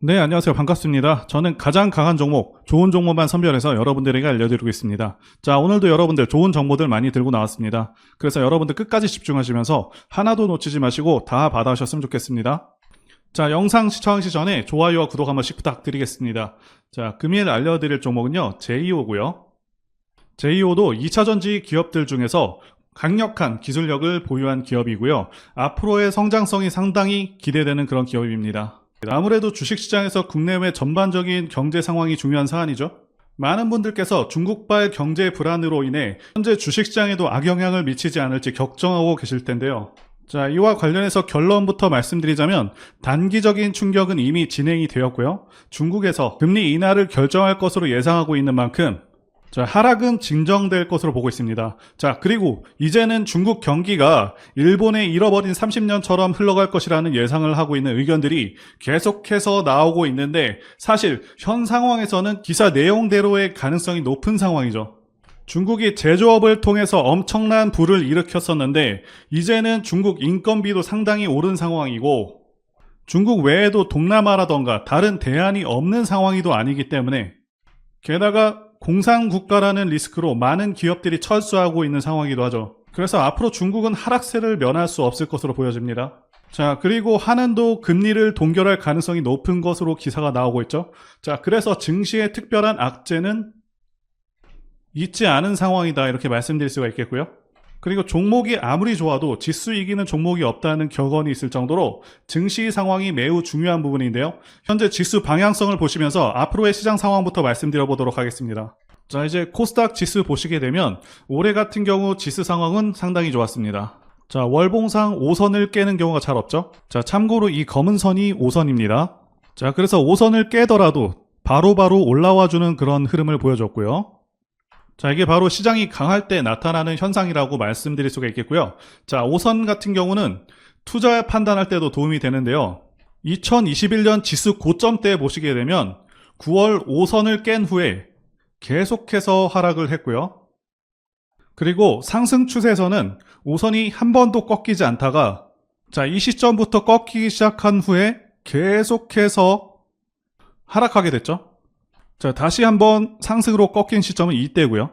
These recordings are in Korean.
네, 안녕하세요. 반갑습니다. 저는 가장 강한 종목, 좋은 종목만 선별해서 여러분들에게 알려드리고 있습니다. 자, 오늘도 여러분들 좋은 정보들 많이 들고 나왔습니다. 그래서 여러분들 끝까지 집중하시면서 하나도 놓치지 마시고 다 받아오셨으면 좋겠습니다. 자, 영상 시청하기 전에 좋아요와 구독 한 번씩 부탁드리겠습니다. 자, 금일 알려드릴 종목은요, 제이오고요. 제이오도 2차전지 기업들 중에서 강력한 기술력을 보유한 기업이고요. 앞으로의 성장성이 상당히 기대되는 그런 기업입니다. 아무래도 주식시장에서 국내외 전반적인 경제 상황이 중요한 사안이죠. 많은 분들께서 중국발 경제 불안으로 인해 현재 주식시장에도 악영향을 미치지 않을지 걱정하고 계실 텐데요. 자, 이와 관련해서 결론부터 말씀드리자면 단기적인 충격은 이미 진행이 되었고요. 중국에서 금리 인하를 결정할 것으로 예상하고 있는 만큼 자, 하락은 진정될 것으로 보고 있습니다. 자, 그리고 이제는 중국 경기가 일본의 잃어버린 30년처럼 흘러갈 것이라는 예상을 하고 있는 의견들이 계속해서 나오고 있는데 사실 현 상황에서는 기사 내용대로의 가능성이 높은 상황이죠. 중국이 제조업을 통해서 엄청난 부를 일으켰었는데 이제는 중국 인건비도 상당히 오른 상황이고 중국 외에도 동남아라던가 다른 대안이 없는 상황이도 아니기 때문에 게다가 공산국가라는 리스크로 많은 기업들이 철수하고 있는 상황이기도 하죠. 그래서 앞으로 중국은 하락세를 면할 수 없을 것으로 보여집니다. 자, 그리고 한은도 금리를 동결할 가능성이 높은 것으로 기사가 나오고 있죠. 자, 그래서 증시의 특별한 악재는 있지 않은 상황이다 이렇게 말씀드릴 수가 있겠고요. 그리고 종목이 아무리 좋아도 지수 이기는 종목이 없다는 격언이 있을 정도로 증시 상황이 매우 중요한 부분인데요. 현재 지수 방향성을 보시면서 앞으로의 시장 상황부터 말씀드려 보도록 하겠습니다. 자, 이제 코스닥 지수 보시게 되면 올해 같은 경우 지수 상황은 상당히 좋았습니다. 자, 월봉상 5선을 깨는 경우가 잘 없죠. 자, 참고로 이 검은 선이 5선입니다. 자, 그래서 5선을 깨더라도 바로바로 올라와주는 그런 흐름을 보여줬고요. 자, 이게 바로 시장이 강할 때 나타나는 현상이라고 말씀드릴 수가 있겠고요. 자, 5선 같은 경우는 투자 판단할 때도 도움이 되는데요. 2021년 지수 고점 때 보시게 되면 9월 5선을 깬 후에 계속해서 하락을 했고요. 그리고 상승 추세에서는 5선이 한 번도 꺾이지 않다가 자, 이 시점부터 꺾이기 시작한 후에 계속해서 하락하게 됐죠. 자, 다시 한번 상승으로 꺾인 시점은 이때고요.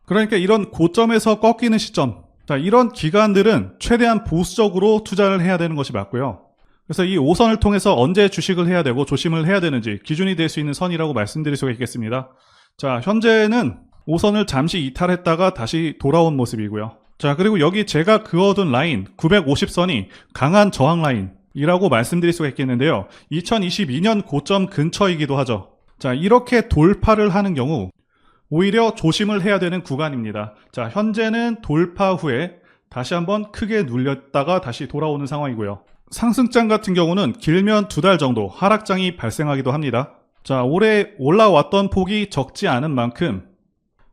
그러니까 이런 고점에서 꺾이는 시점, 자, 이런 기간들은 최대한 보수적으로 투자를 해야 되는 것이 맞고요. 그래서 이 5선을 통해서 언제 주식을 해야 되고 조심을 해야 되는지 기준이 될 수 있는 선이라고 말씀드릴 수가 있겠습니다. 자, 현재는 5선을 잠시 이탈했다가 다시 돌아온 모습이고요. 자, 그리고 여기 제가 그어둔 라인 950선이 강한 저항 라인이라고 말씀드릴 수가 있겠는데요. 2022년 고점 근처이기도 하죠. 자, 이렇게 돌파를 하는 경우 오히려 조심을 해야 되는 구간입니다. 자, 현재는 돌파 후에 다시 한번 크게 눌렸다가 다시 돌아오는 상황이고요. 상승장 같은 경우는 길면 2달 정도 하락장이 발생하기도 합니다. 자, 올해 올라왔던 폭이 적지 않은 만큼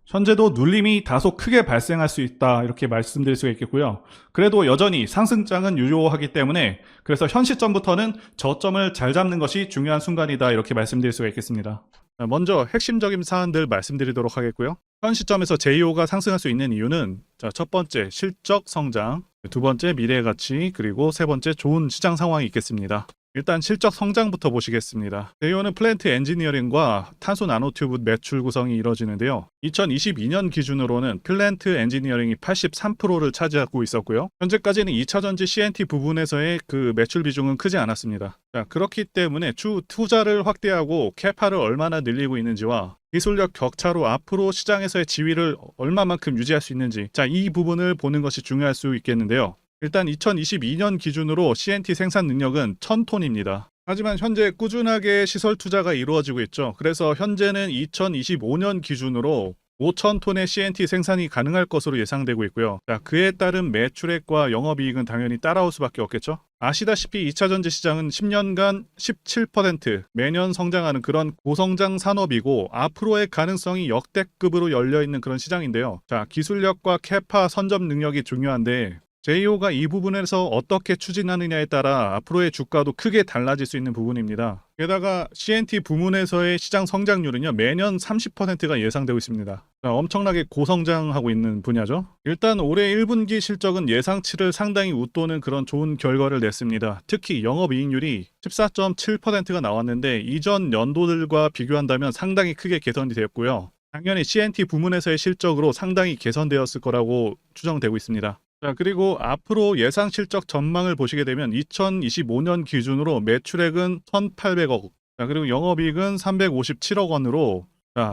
현재도 눌림이 다소 크게 발생할 수 있다 이렇게 말씀드릴 수가 있겠고요. 그래도 여전히 상승장은 유효하기 때문에 그래서 현 시점부터는 저점을 잘 잡는 것이 중요한 순간이다 이렇게 말씀드릴 수가 있겠습니다. 먼저 핵심적인 사안들 말씀드리도록 하겠고요. 현 시점에서 제이오가 상승할 수 있는 이유는 자, 첫 번째 실적 성장, 두 번째 미래 가치, 그리고 세 번째 좋은 시장 상황이 있겠습니다. 일단 실적 성장부터 보시겠습니다. 제이오는 플랜트 엔지니어링과 탄소 나노튜브 매출 구성이 이루어지는데요. 2022년 기준으로는 플랜트 엔지니어링이 83%를 차지하고 있었고요. 현재까지는 2차전지 CNT 부분에서의 그 매출 비중은 크지 않았습니다. 자, 그렇기 때문에 추후 투자를 확대하고 캐파를 얼마나 늘리고 있는지와 기술력 격차로 앞으로 시장에서의 지위를 얼마만큼 유지할 수 있는지 자, 이 부분을 보는 것이 중요할 수 있겠는데요. 일단 2022년 기준으로 CNT 생산 능력은 1000톤입니다. 하지만 현재 꾸준하게 시설 투자가 이루어지고 있죠. 그래서 현재는 2025년 기준으로 5000톤의 CNT 생산이 가능할 것으로 예상되고 있고요. 자, 그에 따른 매출액과 영업이익은 당연히 따라올 수밖에 없겠죠. 아시다시피 2차전지 시장은 10년간 17% 매년 성장하는 그런 고성장 산업이고 앞으로의 가능성이 역대급으로 열려있는 그런 시장인데요. 자, 기술력과 캐파 선점 능력이 중요한데 제이오가 이 부분에서 어떻게 추진하느냐에 따라 앞으로의 주가도 크게 달라질 수 있는 부분입니다. 게다가 CNT 부문에서의 시장 성장률은요 매년 30%가 예상되고 있습니다. 자, 엄청나게 고성장하고 있는 분야죠. 일단 올해 1분기 실적은 예상치를 상당히 웃도는 그런 좋은 결과를 냈습니다. 특히 영업이익률이 14.7%가 나왔는데 이전 연도들과 비교한다면 상당히 크게 개선이 되었고요. 당연히 CNT 부문에서의 실적으로 상당히 개선되었을 거라고 추정되고 있습니다. 자, 그리고 앞으로 예상 실적 전망을 보시게 되면 2025년 기준으로 매출액은 1,800억, 자, 그리고 영업이익은 357억 원으로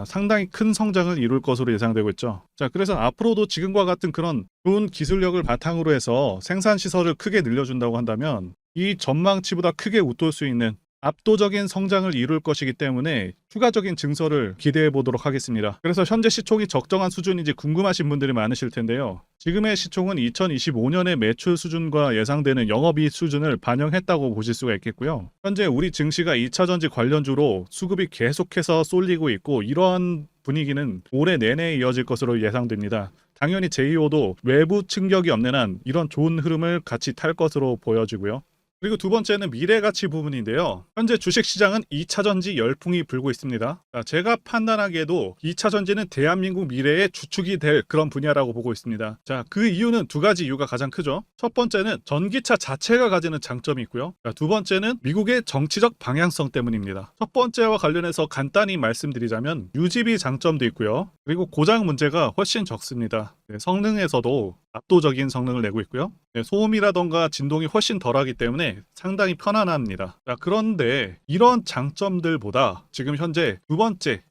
상당히 큰 성장을 이룰 것으로 예상되고 있죠. 자, 그래서 앞으로도 지금과 같은 그런 좋은 기술력을 바탕으로 해서 생산 시설을 크게 늘려준다고 한다면 이 전망치보다 크게 웃돌 수 있는 압도적인 성장을 이룰 것이기 때문에 추가적인 증설을 기대해 보도록 하겠습니다. 그래서 현재 시총이 적정한 수준인지 궁금하신 분들이 많으실 텐데요. 지금의 시총은 2025년의 매출 수준과 예상되는 영업이익 수준을 반영했다고 보실 수가 있겠고요. 현재 우리 증시가 2차전지 관련주로 수급이 계속해서 쏠리고 있고 이러한 분위기는 올해 내내 이어질 것으로 예상됩니다. 당연히 제이오도 외부 충격이 없는 한 이런 좋은 흐름을 같이 탈 것으로 보여지고요. 그리고 두 번째는 미래가치 부분인데요. 현재 주식시장은 2차전지 열풍이 불고 있습니다. 제가 판단하기에도 2차전지는 대한민국 미래의 주축이 될 그런 분야라고 보고 있습니다. 자, 그 이유는 두 가지 이유가 가장 크죠. 첫 번째는 전기차 자체가 가지는 장점이 있고요. 두 번째는 미국의 정치적 방향성 때문입니다. 첫 번째와 관련해서 간단히 말씀드리자면 유지비 장점도 있고요. 그리고 고장 문제가 훨씬 적습니다. 성능에서도 압도적인 성능을 내고 있고요. 소음이라던가 진동이 훨씬 덜하기 때문에 상당히 편안합니다. 자, 그런데 이런 장점들보다 지금 현재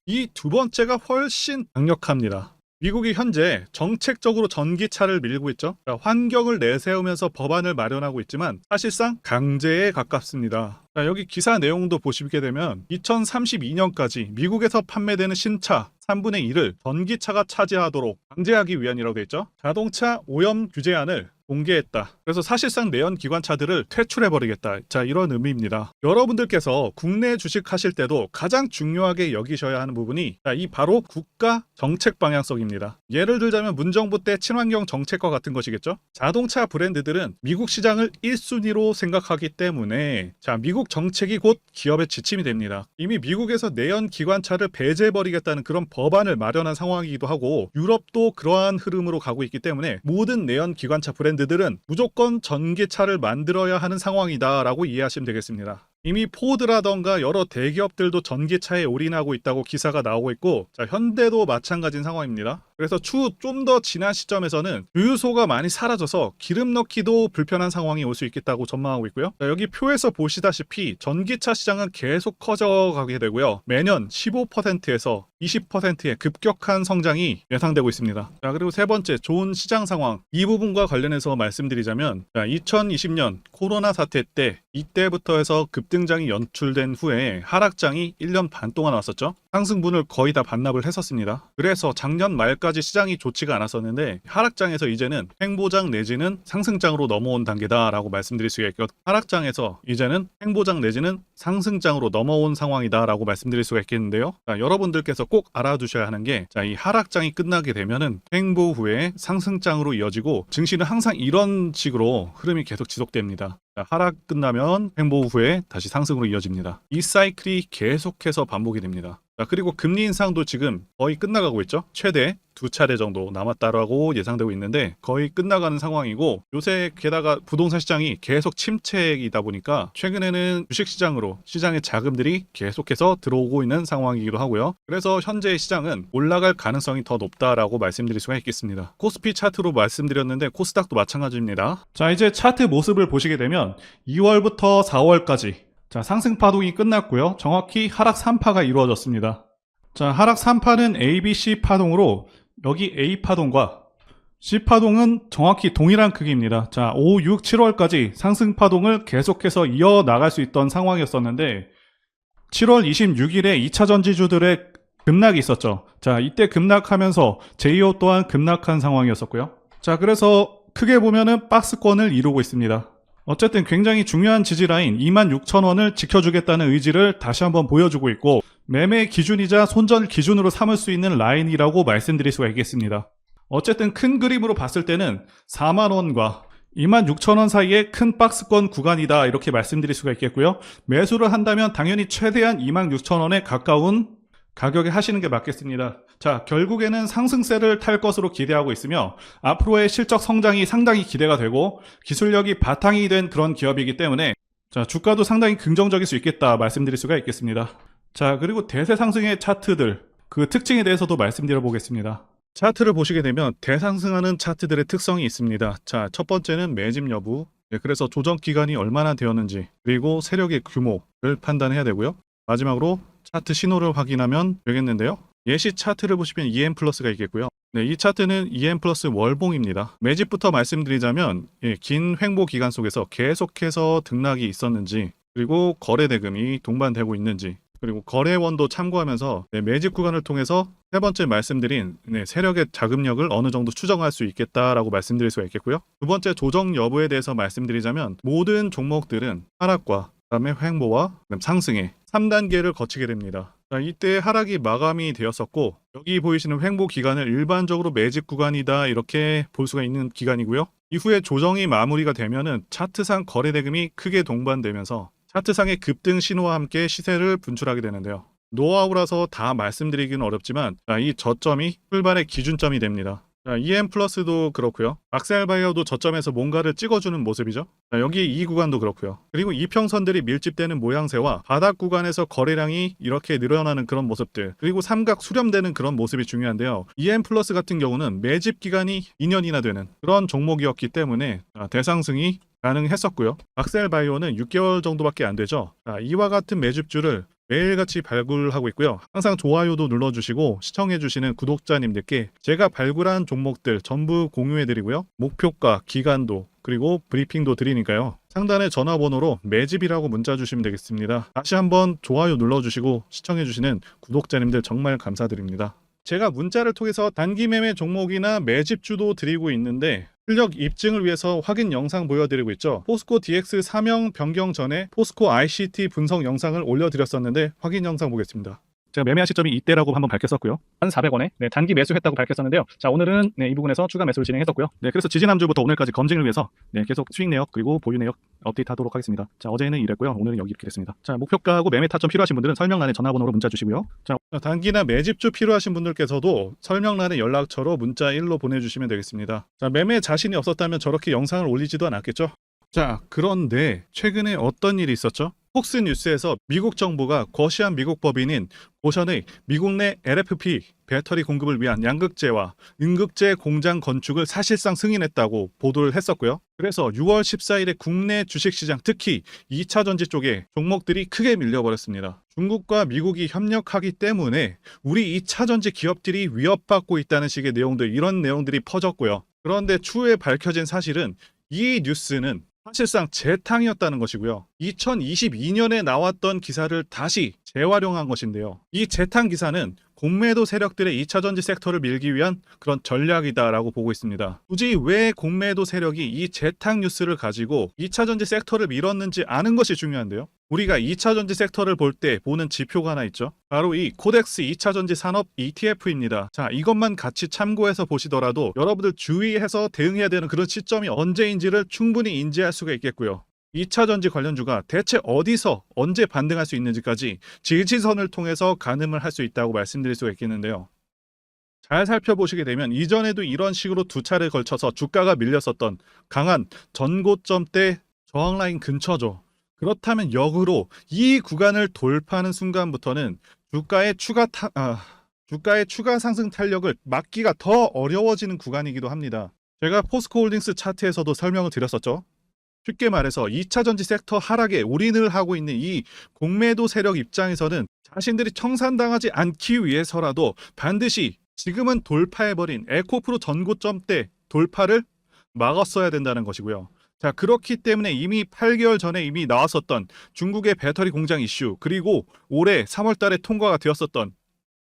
이 두 번째가 훨씬 강력합니다. 미국이 현재 정책적으로 전기차를 밀고 있죠. 자, 환경을 내세우면서 법안을 마련하고 있지만 사실상 강제에 가깝습니다. 자, 여기 기사 내용도 보시게 되면 2032년까지 미국에서 판매되는 신차 3분의 1을 전기차가 차지하도록 강제하기 위함이라고 되어 있죠. 자동차 오염 규제안을 공개했다. 그래서 사실상 내연 기관차들을 퇴출해버리겠다. 자, 이런 의미입니다. 여러분들께서 국내 주식하실 때도 가장 중요하게 여기셔야 하는 부분이 이 바로 국가 정책 방향성입니다. 예를 들자면 문정부 때 친환경 정책과 같은 것이겠죠. 자동차 브랜드들은 미국 시장을 1순위로 생각하기 때문에 미국 정책이 곧 기업의 지침이 됩니다. 이미 미국에서 내연 기관차를 배제해버리겠다는 그런 법안을 마련한 상황이기도 하고 유럽도 그러한 흐름으로 가고 있기 때문에 모든 내연 기관차 브랜드들은 무조건 전기차를 만들어야 하는 상황이다라고 이해하시면 되겠습니다. 이미 포드라던가 여러 대기업들도 전기차에 올인하고 있다고 기사가 나오고 있고 현대도 마찬가지인 상황입니다. 그래서 추후 좀 더 지난 시점에서는 주유소가 많이 사라져서 기름 넣기도 불편한 상황이 올 수 있겠다고 전망하고 있고요. 여기 표에서 보시다시피 전기차 시장은 계속 커져가게 되고요. 매년 15%에서 20%의 급격한 성장이 예상되고 있습니다. 그리고 세 번째, 좋은 시장 상황. 이 부분과 관련해서 말씀드리자면 2020년 코로나 사태 때 이때부터 해서 급등장이 연출된 후에 하락장이 1년 반 동안 왔었죠. 상승분을 거의 다 반납을 했었습니다. 그래서 작년 말까지 시장이 좋지가 않았었는데 하락장에서 이제는 횡보장 내지는 상승장으로 넘어온 단계다라고 말씀드릴 수가 있고 하락장에서 이제는 횡보장 내지는 상승장으로 넘어온 상황이다라고 말씀드릴 수가 있겠는데요. 여러분들께서 꼭 알아두셔야 하는 게 이 하락장이 끝나게 되면은 횡보 후에 상승장으로 이어지고 증시는 항상 이런 식으로 흐름이 계속 지속됩니다. 하락 끝나면 횡보 후에 다시 상승으로 이어집니다. 이 사이클이 계속해서 반복이 됩니다. 그리고 금리 인상도 지금 거의 끝나가고 있죠. 최대 2차례 정도 남았다라고 예상되고 있는데 거의 끝나가는 상황이고 요새 게다가 부동산 시장이 계속 침체이다 보니까 최근에는 주식시장으로 시장의 자금들이 계속해서 들어오고 있는 상황이기도 하고요. 그래서 현재 시장은 올라갈 가능성이 더 높다라고 말씀드릴 수가 있겠습니다. 코스피 차트로 말씀드렸는데 코스닥도 마찬가지입니다. 자, 이제 차트 모습을 보시게 되면 2월부터 4월까지 상승 파동이 끝났고요. 정확히 하락 3파가 이루어졌습니다. 하락 3파는 A, B, C 파동으로 여기 A 파동과 C 파동은 정확히 동일한 크기입니다. 5, 6, 7월까지 상승 파동을 계속해서 이어나갈 수 있던 상황이었었는데 7월 26일에 2차 전지주들의 급락이 있었죠. 이때 급락하면서 제이오 또한 급락한 상황이었었고요. 그래서 크게 보면은 박스권을 이루고 있습니다. 어쨌든 굉장히 중요한 지지라인 26,000원을 지켜주겠다는 의지를 다시 한번 보여주고 있고 매매 기준이자 손절 기준으로 삼을 수 있는 라인이라고 말씀드릴 수가 있겠습니다. 어쨌든 큰 그림으로 봤을 때는 4만원과 26,000원 사이의 큰 박스권 구간이다 이렇게 말씀드릴 수가 있겠고요. 매수를 한다면 당연히 최대한 26,000원에 가까운 가격에 하시는 게 맞겠습니다. 자, 결국에는 상승세를 탈 것으로 기대하고 있으며 앞으로의 실적 성장이 상당히 기대가 되고 기술력이 바탕이 된 그런 기업이기 때문에 자, 주가도 상당히 긍정적일 수 있겠다 말씀드릴 수가 있겠습니다. 자, 그리고 대세 상승의 차트들, 그 특징에 대해서도 말씀드려 보겠습니다. 차트를 보시게 되면 대상승하는 차트들의 특성이 있습니다. 자, 첫 번째는 매집 여부, 그래서 조정 기간이 얼마나 되었는지, 그리고 세력의 규모를 판단해야 되고요. 마지막으로 차트 신호를 확인하면 되겠는데요. 예시 차트를 보시면 EM 플러스가 있겠고요. 네, 이 차트는 EM 플러스 월봉입니다. 매집부터 말씀드리자면 긴 횡보 기간 속에서 계속해서 등락이 있었는지, 그리고 거래 대금이 동반되고 있는지, 그리고 거래원도 참고하면서 매집 구간을 통해서 세 번째 말씀드린 세력의 자금력을 어느 정도 추정할 수 있겠다라고 말씀드릴 수가 있겠고요. 두 번째 조정 여부에 대해서 말씀드리자면 모든 종목들은 하락과 그다음에 횡보와 상승의 3단계를 거치게 됩니다. 자, 이때 하락이 마감이 되었었고 여기 보이시는 횡보 기간을 일반적으로 매집 구간이다 이렇게 볼 수가 있는 기간이고요. 이후에 조정이 마무리가 되면은 차트상 거래 대금이 크게 동반되면서 차트상의 급등 신호와 함께 시세를 분출하게 되는데요. 노하우라서 다 말씀드리기는 어렵지만 이 저점이 출발의 기준점이 됩니다. 자, EM 플러스도 그렇고요. 악셀바이어도 저점에서 뭔가를 찍어주는 모습이죠. 자, 여기 이 구간도 그렇고요. 그리고 이평선들이 밀집되는 모양새와 바닥 구간에서 거래량이 이렇게 늘어나는 그런 모습들, 그리고 삼각 수렴되는 그런 모습이 중요한데요. EM 플러스 같은 경우는 매집 기간이 2년이나 되는 그런 종목이었기 때문에 대상승이 가능했었고요. 악셀바이오는 6개월 정도밖에 안 되죠. 자, 이와 같은 매집주를 매일같이 발굴하고 있고요. 항상 좋아요도 눌러주시고 시청해주시는 구독자님들께 제가 발굴한 종목들 전부 공유해드리고요. 목표가, 기간도 그리고 브리핑도 드리니까요. 상단의 전화번호로 매집이라고 문자 주시면 되겠습니다. 다시 한번 좋아요 눌러주시고 시청해주시는 구독자님들 정말 감사드립니다. 제가 문자를 통해서 단기 매매 종목이나 매집주도 드리고 있는데 실력 입증을 위해서 확인 영상 보여드리고 있죠. 포스코 DX 사명 변경 전에 포스코 ICT 분석 영상을 올려드렸었는데 확인 영상 보겠습니다. 제가 매매한 시점이 이때라고 한번 밝혔었고요. 1,400원에 단기 매수했다고 밝혔었는데요. 자, 오늘은 이 부분에서 추가 매수를 진행했었고요. 그래서 지지난주부터 오늘까지 검증을 위해서 계속 수익 내역 그리고 보유 내역 업데이트하도록 하겠습니다. 자, 어제는 이랬고요. 오늘은 여기 이렇게 됐습니다. 자, 목표가하고 매매 타점 필요하신 분들은 설명란에 전화번호로 문자 주시고요. 자, 단기나 매집주 필요하신 분들께서도 설명란에 연락처로 문자 1로 보내주시면 되겠습니다. 자, 매매 자신이 없었다면 저렇게 영상을 올리지도 않았겠죠. 자, 그런데 최근에 어떤 일이 있었죠? 폭스뉴스에서 미국 정부가 거시한 미국 법인인 고션의 미국 내 LFP 배터리 공급을 위한 양극재와 음극재 공장 건축을 사실상 승인했다고 보도를 했었고요. 그래서 6월 14일에 국내 주식시장 특히 2차전지 쪽에 종목들이 크게 밀려버렸습니다. 중국과 미국이 협력하기 때문에 우리 2차전지 기업들이 위협받고 있다는 식의 내용들, 이런 내용들이 퍼졌고요. 그런데 추후에 밝혀진 사실은 이 뉴스는 사실상 재탕이었다는 것이고요. 2022년에 나왔던 기사를 다시 재활용한 것인데요. 이 재탕 기사는 공매도 세력들의 2차전지 섹터를 밀기 위한 그런 전략이다라고 보고 있습니다. 굳이 왜 공매도 세력이 이 재탕 뉴스를 가지고 2차전지 섹터를 밀었는지 아는 것이 중요한데요. 우리가 2차전지 섹터를 볼 때 보는 지표가 하나 있죠. 바로 이 코덱스 2차전지 산업 ETF입니다. 자, 이것만 같이 참고해서 보시더라도 여러분들 주의해서 대응해야 되는 그런 시점이 언제인지를 충분히 인지할 수가 있겠고요. 2차전지 관련주가 대체 어디서 언제 반등할 수 있는지까지 지지선을 통해서 가늠을 할 수 있다고 말씀드릴 수가 있겠는데요. 잘 살펴보시게 되면 이전에도 이런 식으로 두 차례 걸쳐서 주가가 밀렸었던 강한 전고점대 저항라인 근처죠. 그렇다면 역으로 이 구간을 돌파하는 순간부터는 주가의 추가 상승 탄력을 막기가 더 어려워지는 구간이기도 합니다. 제가 포스코홀딩스 차트에서도 설명을 드렸었죠. 쉽게 말해서 2차전지 섹터 하락에 올인을 하고 있는 이 공매도 세력 입장에서는 자신들이 청산당하지 않기 위해서라도 반드시 지금은 돌파해버린 에코프로 전고점대 돌파를 막았어야 된다는 것이고요. 자, 그렇기 때문에 이미 8개월 전에 이미 나왔었던 중국의 배터리 공장 이슈, 그리고 올해 3월 달에 통과가 되었었던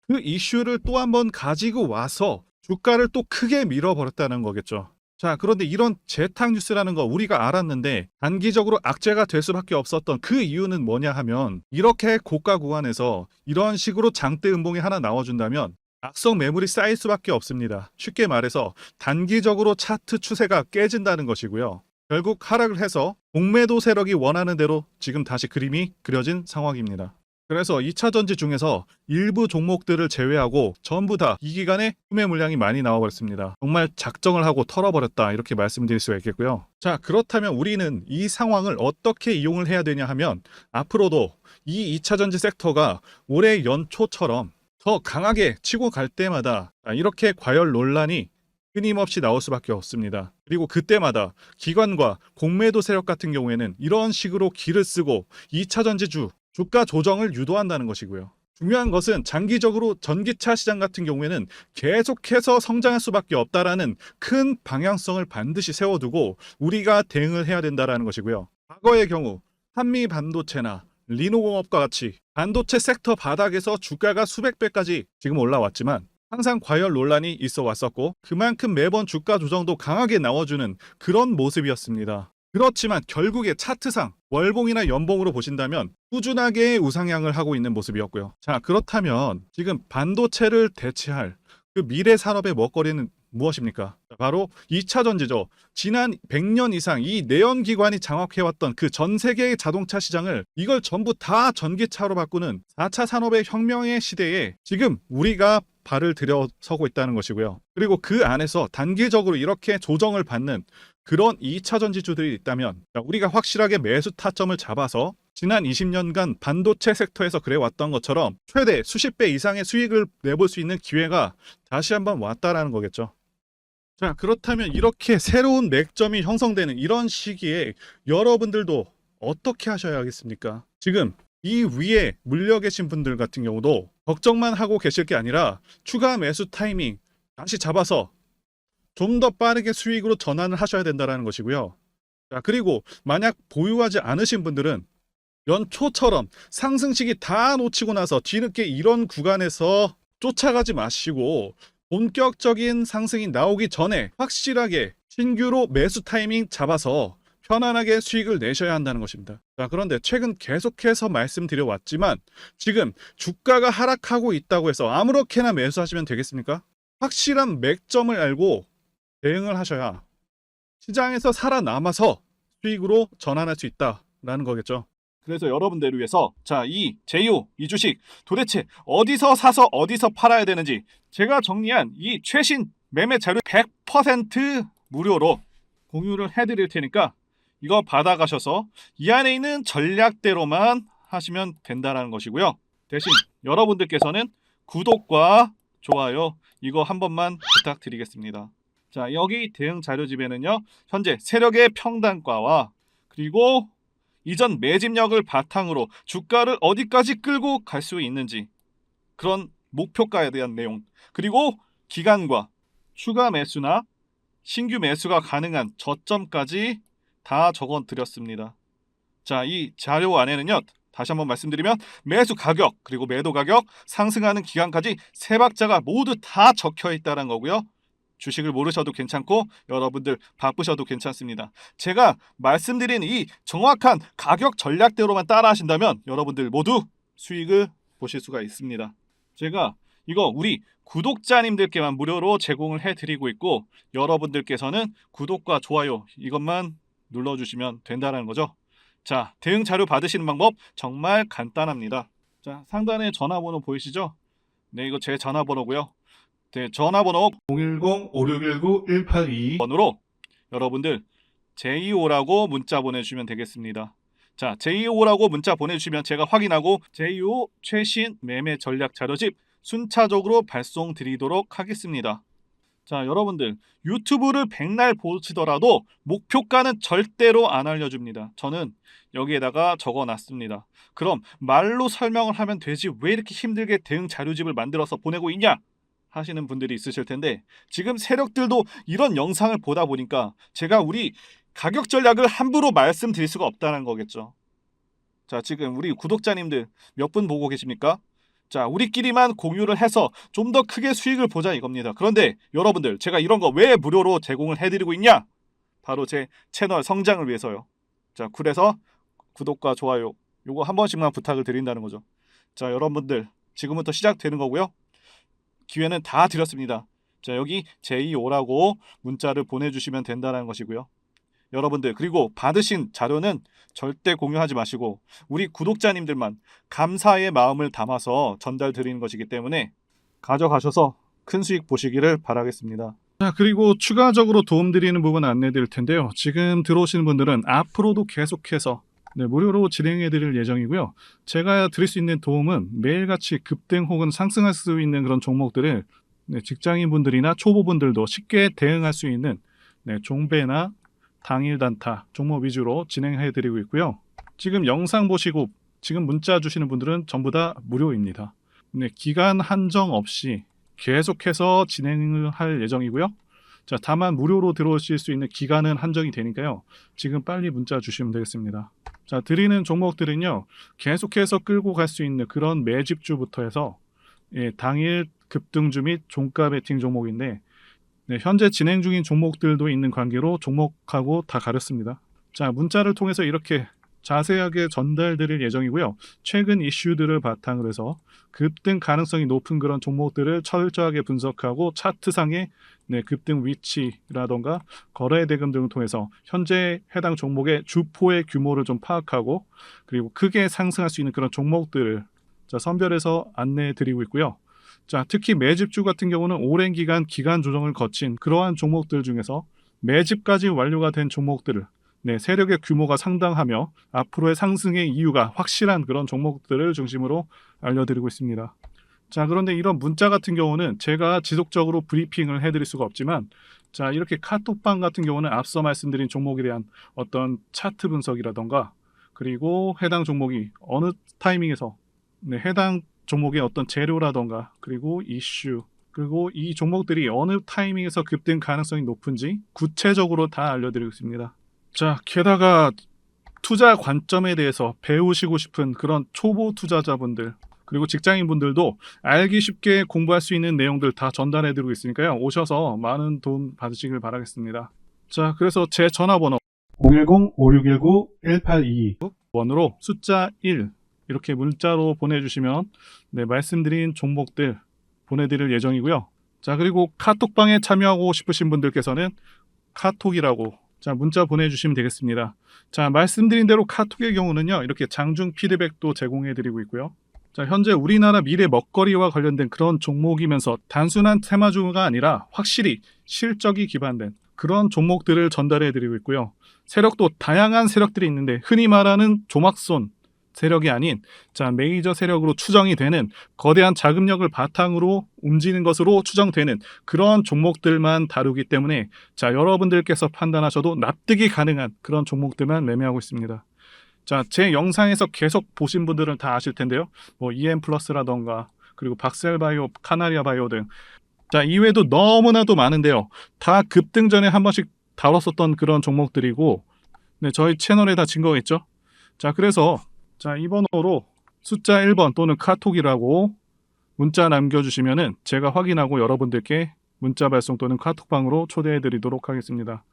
그 이슈를 또 한번 가지고 와서 주가를 또 크게 밀어버렸다는 거겠죠. 자, 그런데 이런 재탕 뉴스라는 거 우리가 알았는데 단기적으로 악재가 될 수밖에 없었던 그 이유는 뭐냐 하면 이렇게 고가 구간에서 이런 식으로 장대 음봉이 하나 나와준다면 악성 매물이 쌓일 수밖에 없습니다. 쉽게 말해서 단기적으로 차트 추세가 깨진다는 것이고요. 결국 하락을 해서 공매도 세력이 원하는 대로 지금 다시 그림이 그려진 상황입니다. 그래서 2차 전지 중에서 일부 종목들을 제외하고 전부 다 이 기간에 구매 물량이 많이 나와버렸습니다. 정말 작정을 하고 털어버렸다, 이렇게 말씀드릴 수가 있겠고요. 자, 그렇다면 우리는 이 상황을 어떻게 이용을 해야 되냐 하면, 앞으로도 이 2차 전지 섹터가 올해 연초처럼 더 강하게 치고 갈 때마다 이렇게 과열 논란이 끊임없이 나올 수밖에 없습니다. 그리고 그때마다 기관과 공매도 세력 같은 경우에는 이런 식으로 기를 쓰고 2차 전지주 주가 조정을 유도한다는 것이고요. 중요한 것은 장기적으로 전기차 시장 같은 경우에는 계속해서 성장할 수밖에 없다라는 큰 방향성을 반드시 세워두고 우리가 대응을 해야 된다는 것이고요. 과거의 경우 한미 반도체나 리노공업과 같이 반도체 섹터 바닥에서 주가가 수백 배까지 지금 올라왔지만 항상 과열 논란이 있어 왔었고, 그만큼 매번 주가 조정도 강하게 나와주는 그런 모습이었습니다. 그렇지만 결국에 차트상 월봉이나 연봉으로 보신다면 꾸준하게 우상향을 하고 있는 모습이었고요. 자, 그렇다면 지금 반도체를 대체할 그 미래 산업의 먹거리는 무엇입니까? 바로 2차 전지죠. 지난 100년 이상 이 내연기관이 장악해왔던 그 전 세계의 자동차 시장을, 이걸 전부 다 전기차로 바꾸는 4차 산업의 혁명의 시대에 지금 우리가 발을 들여서고 있다는 것이고요. 그리고 그 안에서 단기적으로 이렇게 조정을 받는 그런 2차 전지주들이 있다면 우리가 확실하게 매수 타점을 잡아서 지난 20년간 반도체 섹터에서 그래왔던 것처럼 최대 수십 배 이상의 수익을 내볼 수 있는 기회가 다시 한번 왔다라는 거겠죠. 자, 그렇다면 이렇게 새로운 맥점이 형성되는 이런 시기에 여러분들도 어떻게 하셔야 하겠습니까? 지금 이 위에 물려 계신 분들 같은 경우도 걱정만 하고 계실 게 아니라 추가 매수 타이밍 다시 잡아서 좀 더 빠르게 수익으로 전환을 하셔야 된다는 것이고요. 자, 그리고 만약 보유하지 않으신 분들은 연초처럼 상승 시기 다 놓치고 나서 뒤늦게 이런 구간에서 쫓아가지 마시고 본격적인 상승이 나오기 전에 확실하게 신규로 매수 타이밍 잡아서 편안하게 수익을 내셔야 한다는 것입니다. 자, 그런데 최근 계속해서 말씀드려왔지만 지금 주가가 하락하고 있다고 해서 아무렇게나 매수하시면 되겠습니까? 확실한 맥점을 알고 대응을 하셔야 시장에서 살아남아서 수익으로 전환할 수 있다라는 거겠죠. 그래서 여러분들을 위해서 이 제이오 이 주식 도대체 어디서 사서 어디서 팔아야 되는지 제가 정리한 이 최신 매매 자료 100% 무료로 공유를 해드릴 테니까 이거 받아가셔서 이 안에 있는 전략대로만 하시면 된다는 것이고요. 대신 여러분들께서는 구독과 좋아요 이거 한 번만 부탁드리겠습니다. 자, 여기 대응 자료집에는요, 현재 세력의 평단가와 그리고 이전 매집력을 바탕으로 주가를 어디까지 끌고 갈 수 있는지 그런 목표가에 대한 내용, 그리고 기간과 추가 매수나 신규 매수가 가능한 저점까지 다 적어 드렸습니다. 자, 이 자료 안에는요, 다시 한번 말씀드리면 매수 가격 그리고 매도 가격, 상승하는 기간까지 세 박자가 모두 다 적혀 있다는 거고요. 주식을 모르셔도 괜찮고 여러분들 바쁘셔도 괜찮습니다. 제가 말씀드린 이 정확한 가격 전략대로만 따라 하신다면 여러분들 모두 수익을 보실 수가 있습니다. 제가 이거 우리 구독자님들께만 무료로 제공을 해드리고 있고 여러분들께서는 구독과 좋아요 이것만 눌러주시면 된다는 거죠. 자, 대응 자료 받으시는 방법 정말 간단합니다. 자, 상단에 전화번호 보이시죠? 네, 이거 제 전화번호고요. 네, 전화번호 010-5619-1822 번으로 여러분들 JEO라고 문자 보내주시면 되겠습니다. 자, JEO라고 문자 보내주시면 제가 확인하고 JEO 최신 매매 전략 자료집 순차적으로 발송 드리도록 하겠습니다. 자, 여러분들 유튜브를 백날 보시더라도 목표가는 절대로 안 알려줍니다. 저는 여기에다가 적어놨습니다. 그럼 말로 설명을 하면 되지 왜 이렇게 힘들게 대응 자료집을 만들어서 보내고 있냐 하시는 분들이 있으실 텐데, 지금 세력들도 이런 영상을 보다 보니까 제가 우리 가격 전략을 함부로 말씀드릴 수가 없다는 거겠죠. 자, 지금 우리 구독자님들 몇 분 보고 계십니까? 자, 우리끼리만 공유를 해서 좀 더 크게 수익을 보자 이겁니다. 그런데 여러분들, 제가 이런 거 왜 무료로 제공을 해드리고 있냐? 바로 제 채널 성장을 위해서요. 자, 그래서 구독과 좋아요 요거 한 번씩만 부탁을 드린다는 거죠. 자, 여러분들 지금부터 시작되는 거고요. 기회는 다 드렸습니다. 자, 여기 JEO라고 문자를 보내주시면 된다는 것이고요. 여러분들, 그리고 받으신 자료는 절대 공유하지 마시고 우리 구독자님들만 감사의 마음을 담아서 전달 드리는 것이기 때문에 가져가셔서 큰 수익 보시기를 바라겠습니다. 자, 그리고 추가적으로 도움드리는 부분 안내 드릴 텐데요. 지금 들어오시는 분들은 앞으로도 계속해서 무료로 진행해 드릴 예정이고요. 제가 드릴 수 있는 도움은 매일같이 급등 혹은 상승할 수 있는 그런 종목들을 직장인분들이나 초보분들도 쉽게 대응할 수 있는 종배나 당일 단타 종목 위주로 진행해 드리고 있고요. 지금 영상 보시고 지금 문자 주시는 분들은 전부 다 무료입니다. 기간 한정 없이 계속해서 진행을 할 예정이고요. 자, 다만 무료로 들어오실 수 있는 기간은 한정이 되니까요. 지금 빨리 문자 주시면 되겠습니다. 자, 드리는 종목들은요. 계속해서 끌고 갈 수 있는 그런 매집주부터 해서 당일 급등주 및 종가 베팅 종목인데 현재 진행 중인 종목들도 있는 관계로 종목하고 다 가렸습니다. 자, 문자를 통해서 이렇게 자세하게 전달드릴 예정이고요. 최근 이슈들을 바탕으로 해서 급등 가능성이 높은 그런 종목들을 철저하게 분석하고 차트상의 급등 위치라던가 거래 대금 등을 통해서 현재 해당 종목의 주포의 규모를 좀 파악하고 그리고 크게 상승할 수 있는 그런 종목들을 선별해서 안내해 드리고 있고요. 자, 특히 매집주 같은 경우는 오랜 기간 조정을 거친 그러한 종목들 중에서 매집까지 완료가 된 종목들을 세력의 규모가 상당하며 앞으로의 상승의 이유가 확실한 그런 종목들을 중심으로 알려드리고 있습니다. 자, 그런데 이런 문자 같은 경우는 제가 지속적으로 브리핑을 해드릴 수가 없지만 자, 이렇게 카톡방 같은 경우는 앞서 말씀드린 종목에 대한 어떤 차트 분석이라던가 그리고 해당 종목이 어느 타이밍에서 해당 종목의 어떤 재료라던가 그리고 이슈 그리고 이 종목들이 어느 타이밍에서 급등 가능성이 높은지 구체적으로 다 알려드리고 있습니다. 자, 게다가 투자 관점에 대해서 배우시고 싶은 그런 초보 투자자분들 그리고 직장인분들도 알기 쉽게 공부할 수 있는 내용들 다 전달해드리고 있으니까요. 오셔서 많은 도움 받으시길 바라겠습니다. 자, 그래서 제 전화번호 010-5619-1822번으로 숫자 1 이렇게 문자로 보내주시면 말씀드린 종목들 보내드릴 예정이고요. 자, 그리고 카톡방에 참여하고 싶으신 분들께서는 카톡이라고 문자 보내주시면 되겠습니다. 자, 말씀드린 대로 카톡의 경우는요. 이렇게 장중 피드백도 제공해드리고 있고요. 자, 현재 우리나라 미래 먹거리와 관련된 그런 종목이면서 단순한 테마주가 아니라 확실히 실적이 기반된 그런 종목들을 전달해드리고 있고요. 세력도 다양한 세력들이 있는데 흔히 말하는 조막손 세력이 아닌 메이저 세력으로 추정이 되는 거대한 자금력을 바탕으로 움직이는 것으로 추정되는 그런 종목들만 다루기 때문에 여러분들께서 판단하셔도 납득이 가능한 그런 종목들만 매매하고 있습니다. 자, 제 영상에서 계속 보신 분들은 다 아실 텐데요. EM플러스라던가 그리고 박셀바이오, 카나리아바이오 등 이외에도 너무나도 많은데요. 다 급등 전에 한 번씩 다뤘었던 그런 종목들이고 저희 채널에 다 증거가 있죠. 자, 그래서 이 번호로 숫자 1번 또는 카톡이라고 문자 남겨주시면은 제가 확인하고 여러분들께 문자 발송 또는 카톡방으로 초대해 드리도록 하겠습니다.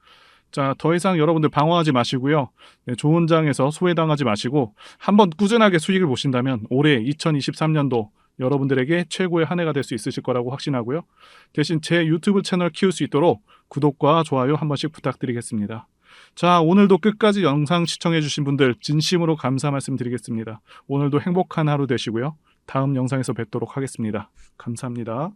자, 더 이상 여러분들 방황하지 마시고요. 좋은 장에서 소외당하지 마시고 한번 꾸준하게 수익을 보신다면 올해 2023년도 여러분들에게 최고의 한 해가 될 수 있으실 거라고 확신하고요. 대신 제 유튜브 채널 키울 수 있도록 구독과 좋아요 한 번씩 부탁드리겠습니다. 자, 오늘도 끝까지 영상 시청해주신 분들 진심으로 감사 말씀드리겠습니다. 오늘도 행복한 하루 되시고요. 다음 영상에서 뵙도록 하겠습니다. 감사합니다.